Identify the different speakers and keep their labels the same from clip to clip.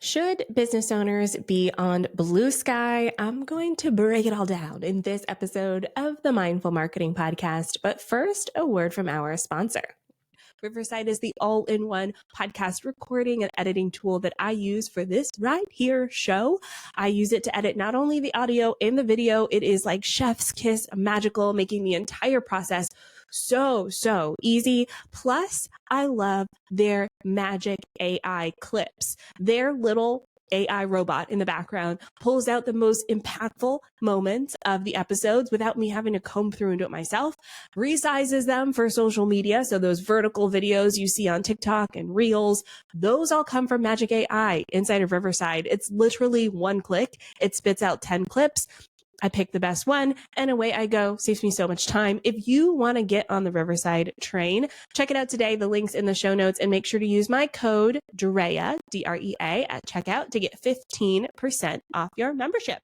Speaker 1: Should business owners be on Bluesky? I'm going to break it all down in this episode of the Mindful Marketing Podcast. But first, a word from our sponsor. Riverside is the all-in-one podcast recording and editing tool that I use for this right here show. I use it to edit not only the audio and the video, it is like chef's kiss magical, making the entire process so easy. Plus, I love their magic AI clips. Their little AI robot in the background pulls out the most impactful moments of the episodes without me having to comb through and do it myself, resizes them for social media. So those vertical videos you see on TikTok and Reels, those all come from Magic AI inside of Riverside. It's literally one click. It spits out 10 clips. I pick the best one and away I go. Saves me so much time. If you want to get on the Riverside train, check it out today. The link's in the show notes, and make sure to use my code DREA, D-R-E-A, at checkout to get 15% off your membership.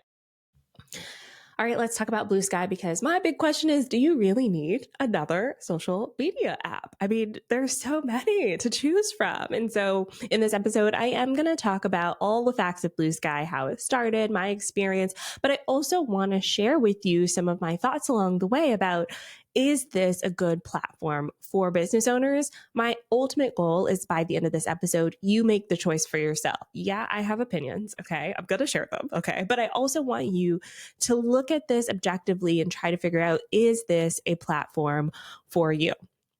Speaker 1: All right, let's talk about Bluesky, because my big question is, do you really need another social media app? I mean, there's so many to choose from. And so in this episode, I am going to talk about all the facts of Bluesky, how it started, my experience, but I also want to share with you some of my thoughts along the way about, is this a good platform for business owners? My ultimate goal is, by the end of this episode, you make the choice for yourself. Yeah, I have opinions. Okay. I'm going to share them. Okay. But I also want you to look at this objectively and try to figure out, is this a platform for you?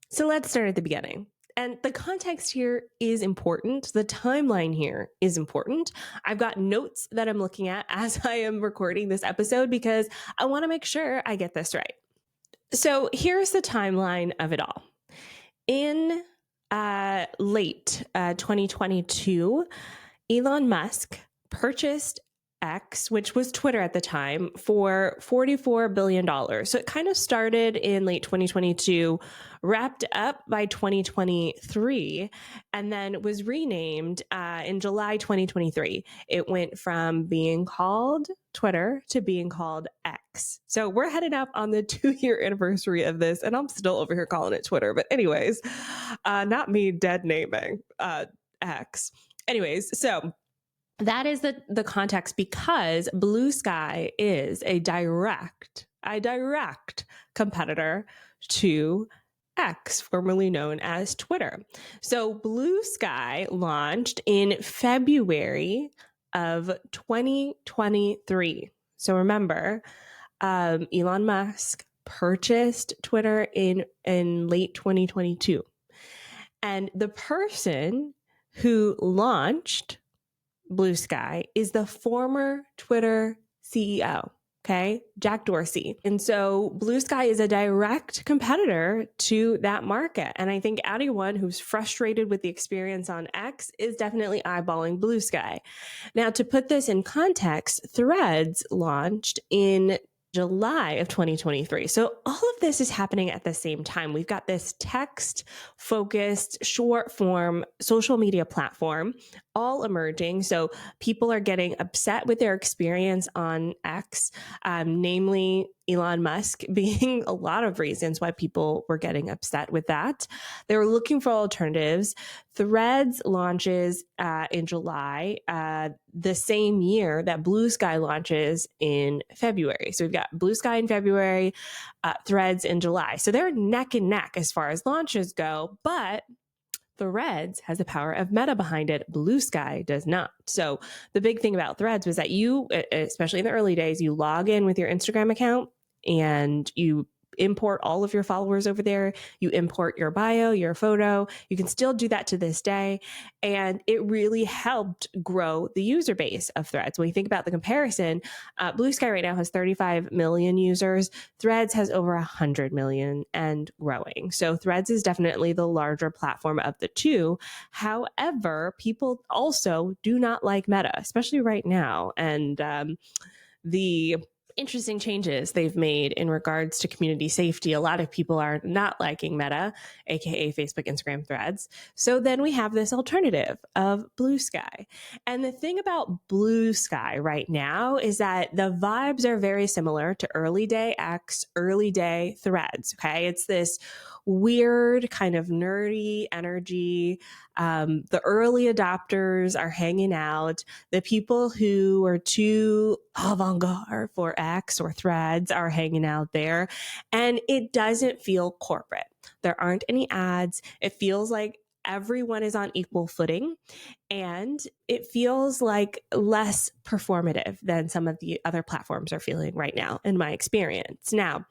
Speaker 1: So let's start at the beginning. And the context here is important. The timeline here is important. I've got notes that I'm looking at as I am recording this episode because I want to make sure I get this right. So here's the timeline of it all. In late 2022, Elon Musk purchased X, which was Twitter at the time, for $44 billion. So it kind of started in late 2022, wrapped up by 2023, and then was renamed in July 2023. It went from being called Twitter to being called X. So we're headed up on the 2-year anniversary of this, and I'm still over here calling it Twitter. But anyways, not me dead naming X. Anyways, so that is the context, because Bluesky is a direct competitor to X, formerly known as Twitter. So Bluesky launched in February of 2023. So remember, Elon Musk purchased Twitter in late 2022. And the person who launched Bluesky is the former Twitter CEO, okay, Jack Dorsey. And so Bluesky is a direct competitor to that market. And I think anyone who's frustrated with the experience on X is definitely eyeballing Bluesky. Now, to put this in context, Threads launched in July of 2023. So all of this is happening at the same time. We've got this text-focused, short-form social media platform all emerging. So people are getting upset with their experience on X, namely Elon Musk being a lot of reasons why people were getting upset with that. They were looking for alternatives. Threads launches in July, the same year that Bluesky launches in February. So we've got Bluesky in February, Threads in July. So they're neck and neck as far as launches go, but Threads has the power of Meta behind it. Bluesky does not. So the big thing about Threads was that you, especially in the early days, you log in with your Instagram account and you import all of your followers over there. You import your bio, your photo. You can still do that to this day. And it really helped grow the user base of Threads. When you think about the comparison, Bluesky right now has 35 million users. Threads has over 100 million and growing. So Threads is definitely the larger platform of the two. However, people also do not like Meta, especially right now. And the interesting changes they've made in regards to community safety. A lot of people are not liking Meta, aka Facebook, Instagram, Threads. So then we have this alternative of Bluesky. And the thing about Bluesky right now is that the vibes are very similar to early day X, early day Threads. Okay. It's this weird, kind of nerdy energy. The early adopters are hanging out. The people who are too avant-garde for X or Threads are hanging out there. And it doesn't feel corporate. There aren't any ads. It feels like everyone is on equal footing. And it feels like less performative than some of the other platforms are feeling right now, in my experience. Now,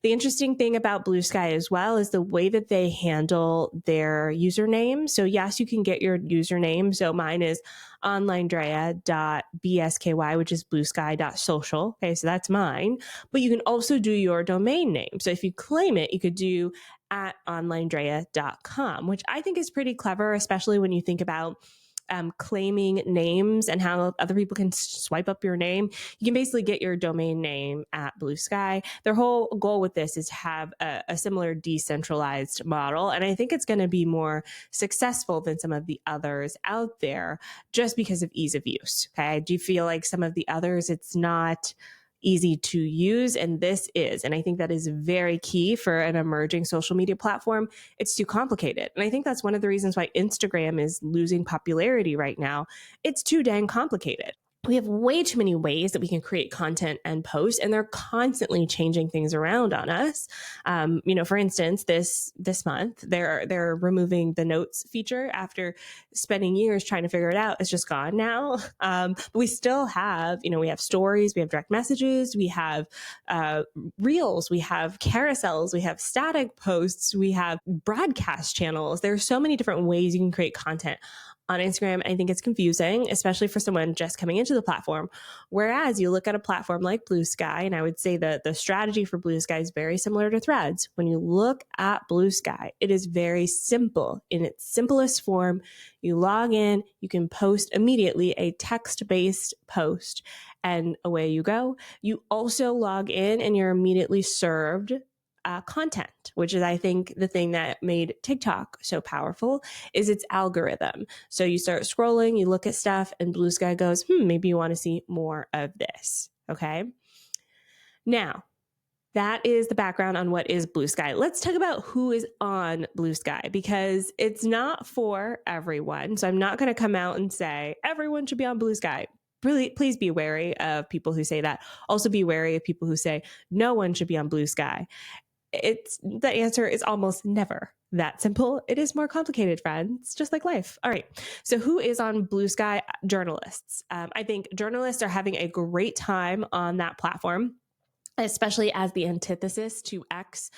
Speaker 1: the interesting thing about Bluesky as well is the way that they handle their username. So yes, you can get your username. So mine is OnlineDrea.bsky, which is bluesky.social. Okay, so that's mine. But you can also do your domain name. So if you claim it, you could do at OnlineDrea.com, which I think is pretty clever, especially when you think about claiming names and how other people can swipe up your name. You can basically get your domain name at Bluesky. Their whole goal with this is to have a similar decentralized model. And I think it's going to be more successful than some of the others out there just because of ease of use. Okay. I do feel like some of the others, it's not easy to use, and this is. And I think that is very key for an emerging social media platform. It's too complicated. And I think that's one of the reasons why Instagram is losing popularity right now. It's too dang complicated. We have way too many ways that we can create content and post, and they're constantly changing things around on us. For instance, this month they're removing the notes feature after spending years trying to figure it out. It's just gone now. But we still have, we have stories, we have direct messages, we have reels, we have carousels, we have static posts, we have broadcast channels. There are so many different ways you can create content on Instagram. I think it's confusing, especially for someone just coming into the platform. Whereas you look at a platform like Bluesky, and I would say that the strategy for Bluesky is very similar to Threads. When you look at Bluesky, it is very simple. In its simplest form, you log in, you can post immediately a text-based post, and away you go. You also log in and you're immediately served content, which is, I think, the thing that made TikTok so powerful is its algorithm. So you start scrolling, you look at stuff, and Bluesky goes, maybe you want to see more of this. Okay. Now, that is the background on what is Bluesky. Let's talk about who is on Bluesky, because it's not for everyone. So I'm not going to come out and say everyone should be on Bluesky. Really, please be wary of people who say that. Also be wary of people who say no one should be on Bluesky. The answer is almost never that simple. It is more complicated, friends, just like life. All right. So who is on Bluesky? Journalists. I think journalists are having a great time on that platform, especially as the antithesis to X.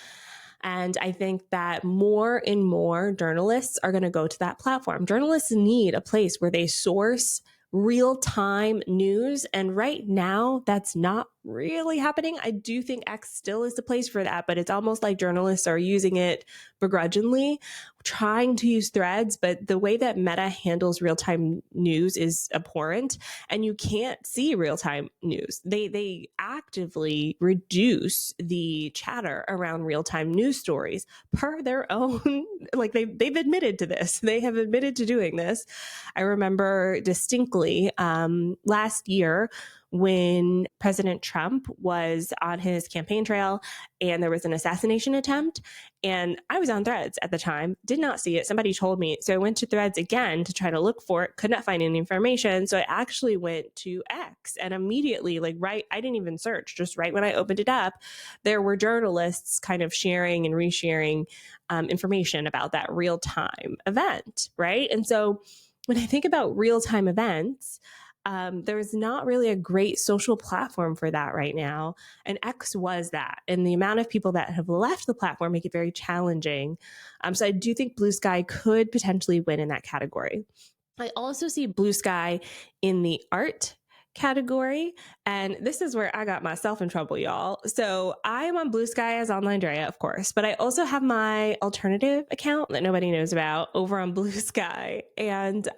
Speaker 1: And I think that more and more journalists are going to go to that platform. Journalists need a place where they source real-time news. And right now, that's not really happening. I do think X still is the place for that, but it's almost like journalists are using it begrudgingly, trying to use Threads, but the way that Meta handles real-time news is abhorrent, and you can't see real-time news. They actively reduce the chatter around real-time news stories per their own, like they've admitted to this. They have admitted to doing this. I remember distinctly last year when President Trump was on his campaign trail and there was an assassination attempt. And I was on Threads at the time, did not see it. Somebody told me. So I went to Threads again to try to look for it, could not find any information. So I actually went to X, and immediately, I didn't even search, just right when I opened it up, there were journalists kind of sharing and resharing information about that real-time event, right? And so when I think about real-time events, there's not really a great social platform for that right now. And X was that. And the amount of people that have left the platform make it very challenging. So I do think Bluesky could potentially win in that category. I also see Bluesky in the art category. And this is where I got myself in trouble, y'all. So I am on Bluesky as OnlineDrea, of course, but I also have my alternative account that nobody knows about over on Bluesky. And,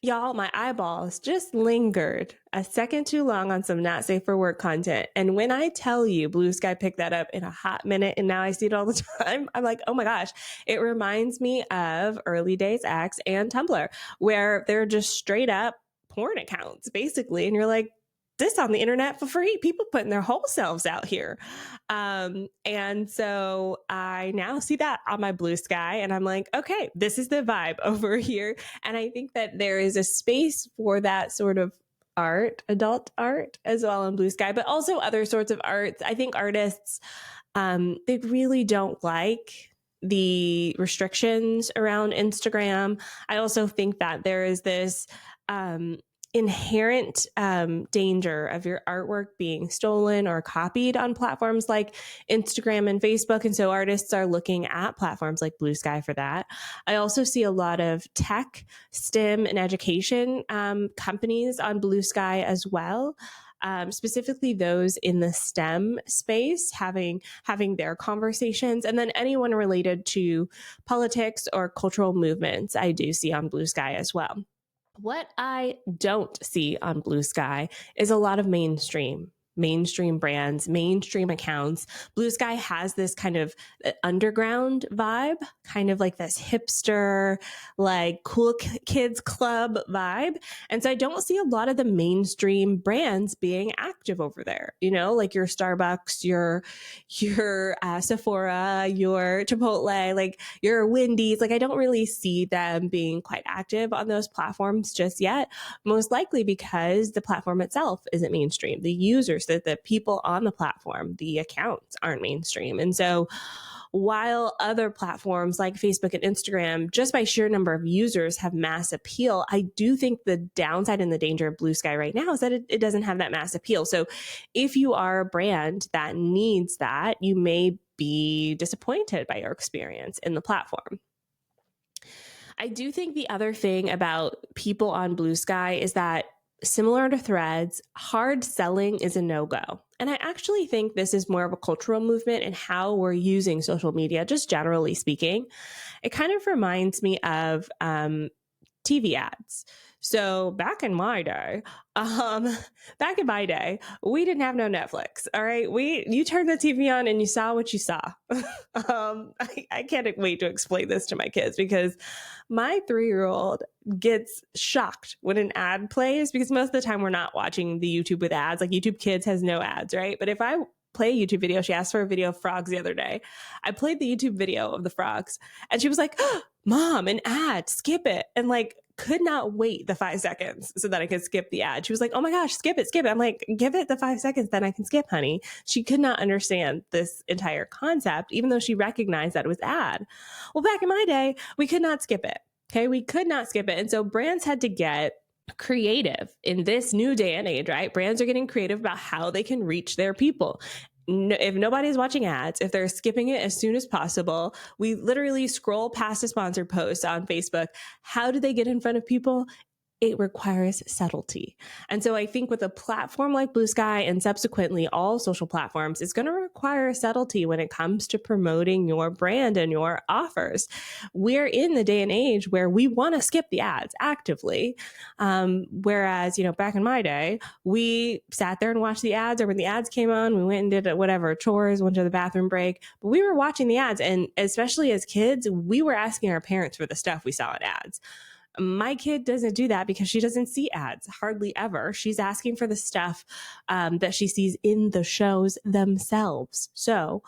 Speaker 1: y'all, my eyeballs just lingered a second too long on some not safe for work content. And when I tell you Bluesky picked that up in a hot minute and now I see it all the time, I'm like, oh my gosh, it reminds me of early days X and Tumblr, where they're just straight up porn accounts, basically. And you're like, this on the internet for free. People putting their whole selves out here. And so I now see that on my Bluesky and I'm like, okay, this is the vibe over here. And I think that there is a space for that sort of art, adult art as well on Bluesky, but also other sorts of arts. I think artists, they really don't like the restrictions around Instagram. I also think that there is this inherent danger of your artwork being stolen or copied on platforms like Instagram and Facebook. And so artists are looking at platforms like Bluesky for that. I also see a lot of tech, STEM, and education companies on Bluesky as well. Specifically those in the STEM space having their conversations, and then anyone related to politics or cultural movements I do see on Bluesky as well. What I don't see on Bluesky is a lot of mainstream brands, mainstream accounts. Bluesky has this kind of underground vibe, kind of like this hipster, like cool kids club vibe. And so I don't see a lot of the mainstream brands being active over there, you know, like your Starbucks, your Sephora, your Chipotle, like your Wendy's. Like I don't really see them being quite active on those platforms just yet, most likely because the platform itself isn't mainstream. The users, the people on the platform, the accounts aren't mainstream. And so while other platforms like Facebook and Instagram, just by sheer number of users, have mass appeal, I do think the downside and the danger of Bluesky right now is that it doesn't have that mass appeal. So if you are a brand that needs that, you may be disappointed by your experience in the platform. I do think the other thing about people on Bluesky is that, similar to Threads, hard selling is a no-go. And I actually think this is more of a cultural movement in how we're using social media, just generally speaking. It kind of reminds me of TV ads. So back in my day, we didn't have no Netflix. All right. You turned the TV on and you saw what you saw. I can't wait to explain this to my kids because my 3-year-old gets shocked when an ad plays, because most of the time we're not watching the YouTube with ads. Like YouTube Kids has no ads, right? But if I play a YouTube video, she asked for a video of frogs the other day. I played the YouTube video of the frogs and she was like, oh, Mom, an ad, skip it. And like, could not wait the 5 seconds so that I could skip the ad. She was like, oh my gosh, skip it. I'm like, give it the 5 seconds, then I can skip, honey. She could not understand this entire concept, even though she recognized that it was ad. Well, back in my day, we could not skip it. Okay. We could not skip it. And so brands had to get creative in this new day and age, right? Brands are getting creative about how they can reach their people. If nobody's watching ads, if they're skipping it as soon as possible, we literally scroll past a sponsored post on Facebook. How do they get in front of people? It requires subtlety. And so I think with a platform like Bluesky and subsequently all social platforms, it's going to require subtlety when it comes to promoting your brand and your offers. We're in the day and age where we want to skip the ads actively. Whereas, back in my day, we sat there and watched the ads, or when the ads came on, we went and did whatever, chores, went to the bathroom break, but we were watching the ads. And especially as kids, we were asking our parents for the stuff we saw in ads. My kid doesn't do that because she doesn't see ads hardly ever. She's asking for the stuff that she sees in the shows themselves. So,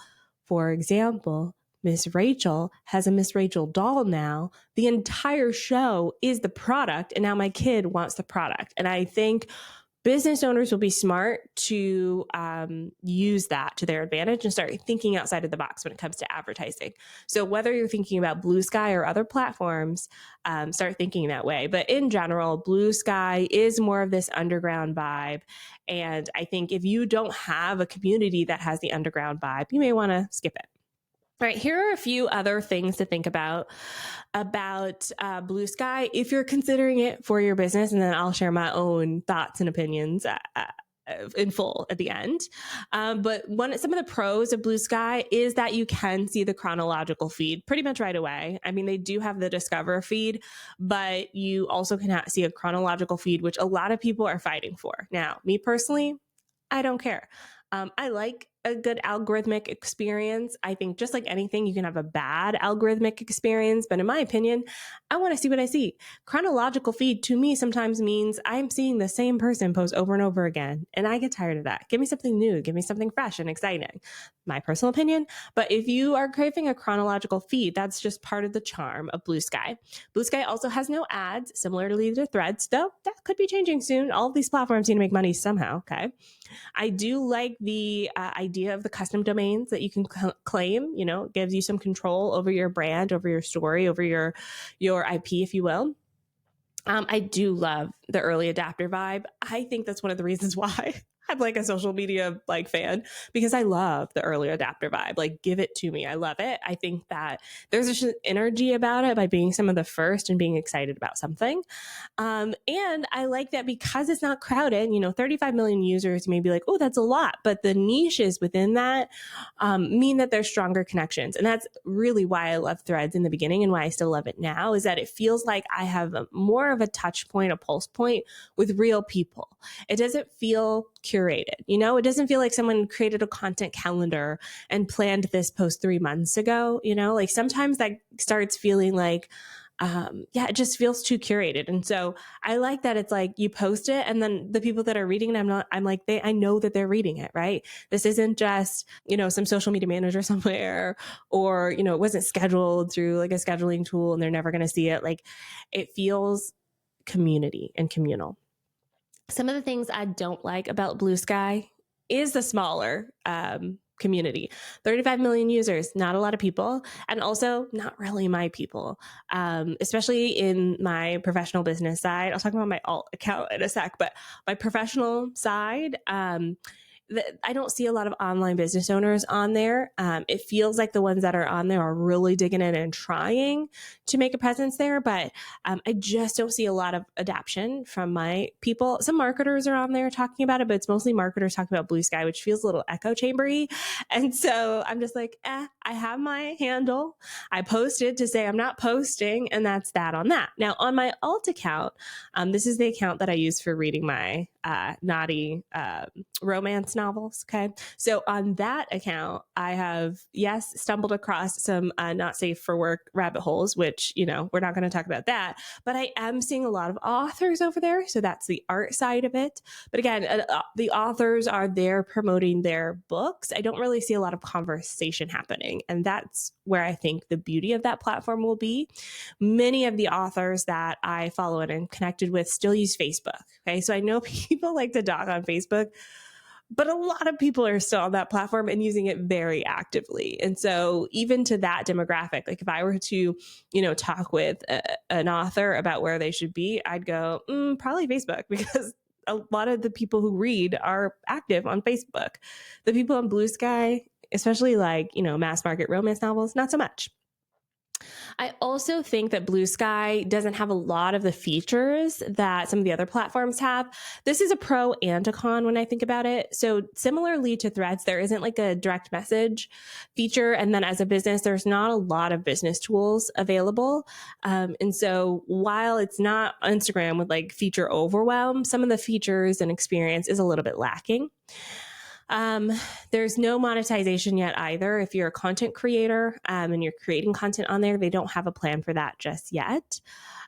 Speaker 1: for example, Miss Rachel has a Miss Rachel doll now. The entire show is the product, and now my kid wants the product. And I think business owners will be smart to use that to their advantage and start thinking outside of the box when it comes to advertising. So whether you're thinking about Bluesky or other platforms, start thinking that way. But in general, Bluesky is more of this underground vibe. And I think if you don't have a community that has the underground vibe, you may want to skip it. All right, here are a few other things to think about Bluesky if you're considering it for your business, and then I'll share my own thoughts and opinions in full at the end. But some of the pros of Bluesky is that you can see the chronological feed pretty much right away. I mean, they do have the Discover feed, but you also can see a chronological feed, which a lot of people are fighting for. Now, me personally, I don't care. I like a good algorithmic experience. I think just like anything, you can have a bad algorithmic experience. But in my opinion, I want to see what I see. Chronological feed to me sometimes means I'm seeing the same person post over and over again. And I get tired of that. Give me something new. Give me something fresh and exciting. My personal opinion. But if you are craving a chronological feed, that's just part of the charm of Bluesky. Bluesky also has no ads, similarly to Threads, though that could be changing soon. All of these platforms need to make money somehow. Okay. I do like the idea of the custom domains that you can claim. You know, it gives you some control over your brand, over your story, over your IP, if you will. I do love the early adapter vibe. I think that's one of the reasons why I'm like a social media like fan, because I love the early adapter vibe. Like, give it to me. I love it. I think that there's just an energy about it by being some of the first and being excited about something. And I like that because it's not crowded, 35 million users, you may be like, oh, that's a lot. But the niches within that mean that there's stronger connections. And that's really why I love Threads in the beginning and why I still love it now, is that it feels like I have more of a touch point, a pulse point with real people. It doesn't feel curated. It doesn't feel like someone created a content calendar and planned this post 3 months ago. Like sometimes that starts feeling like, it just feels too curated. And so I like that it's like you post it and then the people that are reading it, I know that they're reading it, right? This isn't just, some social media manager somewhere, or, it wasn't scheduled through like a scheduling tool and they're never going to see it. Like, it feels community and communal. Some of the things I don't like about Bluesky is the smaller community. 35 million users, not a lot of people, and also not really my people, especially in my professional business side. I'll talk about my alt account in a sec, but my professional side, I don't see a lot of online business owners on there. It feels like the ones that are on there are really digging in and trying to make a presence there, but I just don't see a lot of adaptation from my people. Some marketers are on there talking about it, but it's mostly marketers talking about Bluesky, which feels a little echo chambery. And so I'm just like, I have my handle. I posted to say I'm not posting, and that's that on that. Now, on my alt account, this is the account that I use for reading my naughty romance novels. Okay. So on that account, I have, stumbled across some not safe for work rabbit holes, which, we're not going to talk about that, but I am seeing a lot of authors over there. So that's the art side of it. But again, the authors are there promoting their books. I don't really see a lot of conversation happening. And that's where I think the beauty of that platform will be. Many of the authors that I follow and am connected with still use Facebook. Okay. So I know people like to talk on Facebook, but a lot of people are still on that platform and using it very actively. And so even to that demographic, like if I were to, talk with an author about where they should be, I'd go, probably Facebook, because a lot of the people who read are active on Facebook. The people on Bluesky, especially like, mass market romance novels, not so much. I also think that Bluesky doesn't have a lot of the features that some of the other platforms have. This is a pro and a con when I think about it. So similarly to Threads, there isn't like a direct message feature. And then as a business, there's not a lot of business tools available. And so while it's not Instagram with like feature overwhelm, some of the features and experience is a little bit lacking. There's no monetization yet either. If you're a content creator and you're creating content on there, they don't have a plan for that just yet.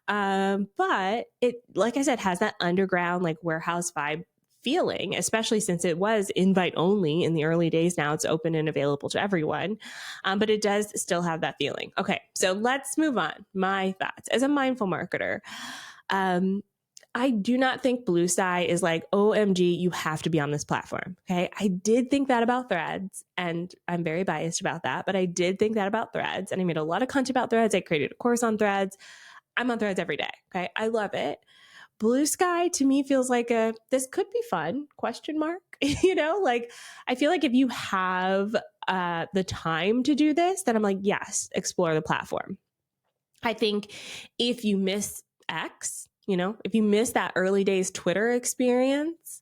Speaker 1: But it, like I said, has that underground like warehouse vibe feeling, especially since it was invite only in the early days. Now it's open and available to everyone. But it does still have that feeling. Okay, so let's move on. My thoughts as a mindful marketer. I do not think Bluesky is like, OMG, you have to be on this platform. Okay. I did think that about Threads, and I'm very biased about that, but I did think that about Threads, and I made a lot of content about Threads. I created a course on Threads. I'm on Threads every day. Okay. I love it. Bluesky to me feels like this could be fun, question mark. Like I feel like if you have the time to do this, then I'm like, yes, explore the platform. I think if you miss X, if you miss that early days Twitter experience,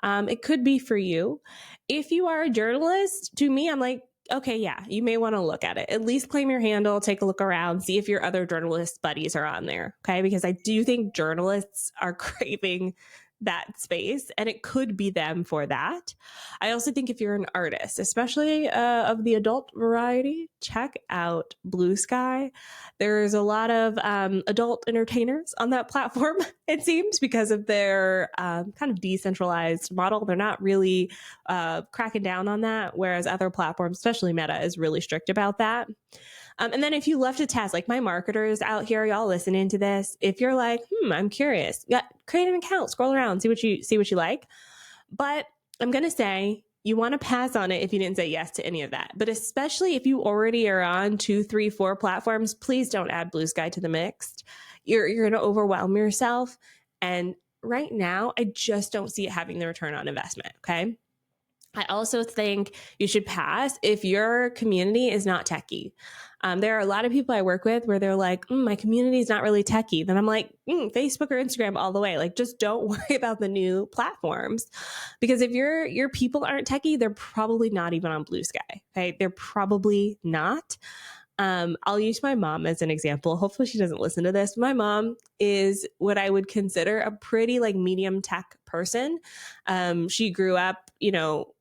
Speaker 1: it could be for you. If you are a journalist, to me, I'm like, okay, yeah, you may want to look at it. At least claim your handle, take a look around, see if your other journalist buddies are on there. Okay. Because I do think journalists are craving that space, and it could be them for that. I also think if you're an artist, especially of the adult variety, check out Bluesky. There's a lot of adult entertainers on that platform, it seems, because of their kind of decentralized model. They're not really cracking down on that, whereas other platforms, especially Meta, is really strict about that. And then if you left a task, like my marketers out here, y'all listening to this, if you're like, I'm curious, create an account, scroll around, see what you like. But I'm going to say you want to pass on it if you didn't say yes to any of that. But especially if you already are on 2, 3, 4 platforms, please don't add Bluesky to the mix. You're going to overwhelm yourself. And right now, I just don't see it having the return on investment. Okay. I also think you should pass if your community is not techie. There are a lot of people I work with where they're like, my community is not really techie. Then I'm like, Facebook or Instagram all the way. Like, just don't worry about the new platforms, because if your people aren't techie, they're probably not even on Bluesky. Okay, they're probably not. I'll use my mom as an example. Hopefully she doesn't listen to this. My mom is what I would consider a pretty like medium tech person. She grew up,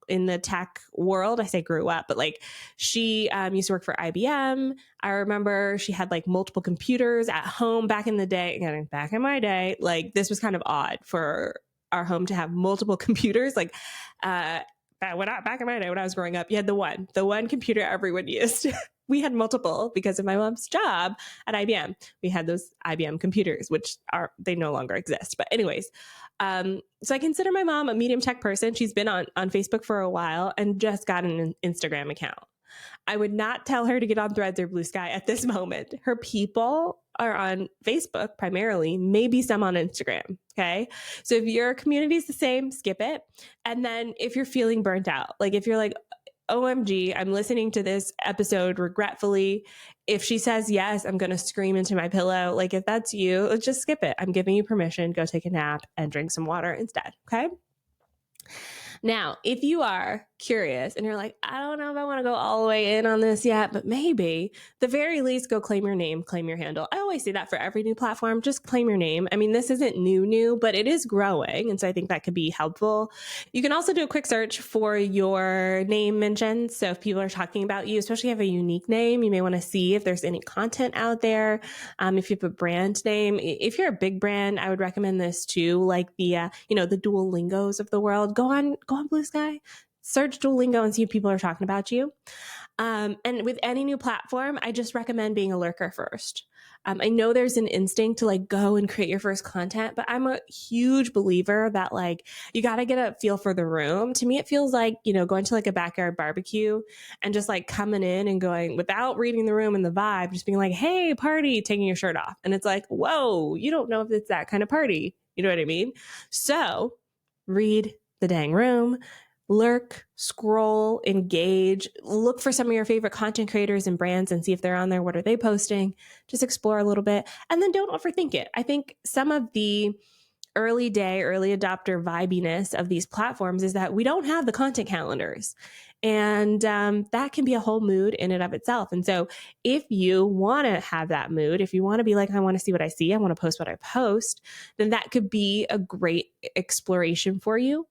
Speaker 1: in the tech world. I say grew up, but like she used to work for IBM. I remember she had like multiple computers at home back in the day. Again, back in my day, like this was kind of odd for our home to have multiple computers. Like, back in my day when I was growing up, you had the one computer everyone used. We had multiple because of my mom's job at IBM. We had those IBM computers, which they no longer exist. But anyways, so I consider my mom a medium tech person. She's been on Facebook for a while and just got an Instagram account. I would not tell her to get on Threads or Bluesky at this moment. Her people are on Facebook primarily, maybe some on Instagram. Okay. So if your community is the same, skip it. And then if you're feeling burnt out, like if you're like, OMG, I'm listening to this episode regretfully. If she says yes, I'm going to scream into my pillow. Like if that's you, just skip it. I'm giving you permission. Go take a nap and drink some water instead. Okay. Now, if you are curious and you're like, I don't know if I want to go all the way in on this yet, but maybe, the very least, go claim your name, claim your handle. I always say that for every new platform, just claim your name. I mean, this isn't new, but it is growing. And so I think that could be helpful. You can also do a quick search for your name mentions. So if people are talking about you, especially if you have a unique name, you may want to see if there's any content out there. If you have a brand name, if you're a big brand, I would recommend this too. Like the Duolingos of the world, go on Bluesky. Search Duolingo and see if people are talking about you. And with any new platform, I just recommend being a lurker first. I know there's an instinct to like go and create your first content, but I'm a huge believer that like you got to get a feel for the room. To me, it feels like, going to like a backyard barbecue and just like coming in and going without reading the room and the vibe, just being like, hey, party, taking your shirt off. And it's like, whoa, you don't know if it's that kind of party. You know what I mean? So read the dang room. Lurk, scroll, engage, look for some of your favorite content creators and brands and see if they're on there. What are they posting? Just explore a little bit and then don't overthink it. I think some of the early adopter vibiness of these platforms is that we don't have the content calendars. And that can be a whole mood in and of itself. And so if you want to have that mood, if you want to be like, I want to see what I see, I want to post what I post, then that could be a great exploration for you.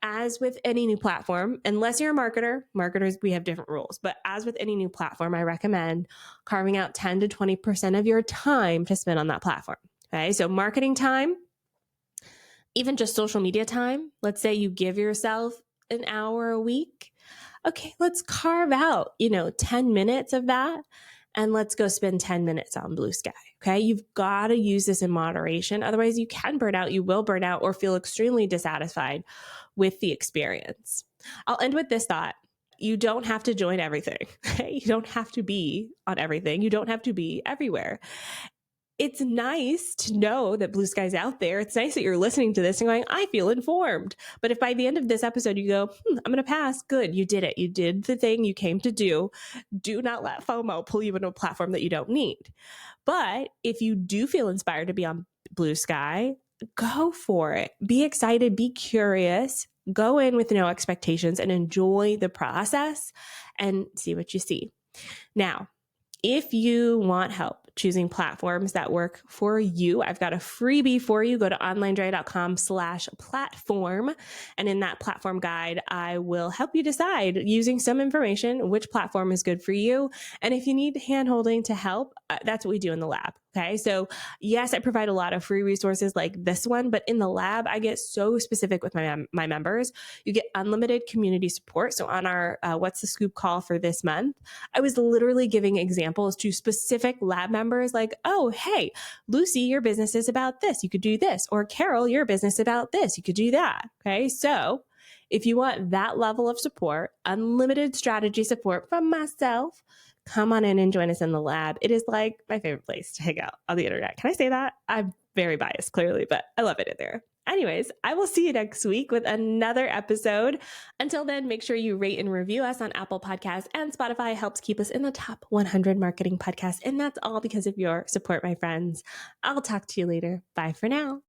Speaker 1: As with any new platform, unless you're a marketers, we have different rules. But as with any new platform, I recommend carving out 10 to 20% of your time to spend on that platform. Okay. So marketing time, even just social media time. Let's say you give yourself an hour a week. Okay. Let's carve out, 10 minutes of that. And let's go spend 10 minutes on Bluesky. Okay. You've got to use this in moderation. Otherwise you can burn out, you will burn out or feel extremely dissatisfied with the experience. I'll end with this thought. You don't have to join everything. Okay? You don't have to be on everything. You don't have to be everywhere. It's nice to know that Bluesky's out there. It's nice that you're listening to this and going, I feel informed. But if by the end of this episode you go, I'm going to pass, good, you did it. You did the thing you came to do. Do not let FOMO pull you into a platform that you don't need. But if you do feel inspired to be on Bluesky, go for it. Be excited, be curious, go in with no expectations and enjoy the process and see what you see. Now, if you want help choosing platforms that work for you. I've got a freebie for you. Go to onlinedrea.com/platform. And in that platform guide, I will help you decide using some information which platform is good for you. And if you need handholding to help, that's what we do in the lab. Okay. So yes, I provide a lot of free resources like this one, but in the lab, I get so specific with my members. You get unlimited community support. So on our What's the Scoop call for this month, I was literally giving examples to specific lab members like, oh, hey, Lucy, your business is about this. You could do this. Or Carol, your business is about this. You could do that. Okay. So if you want that level of support, unlimited strategy support from myself, come on in and join us in the lab. It is like my favorite place to hang out on the internet. Can I say that? I'm very biased, clearly, but I love it in there. Anyways, I will see you next week with another episode. Until then, make sure you rate and review us on Apple Podcasts, and Spotify helps keep us in the top 100 marketing podcasts. And that's all because of your support, my friends. I'll talk to you later. Bye for now.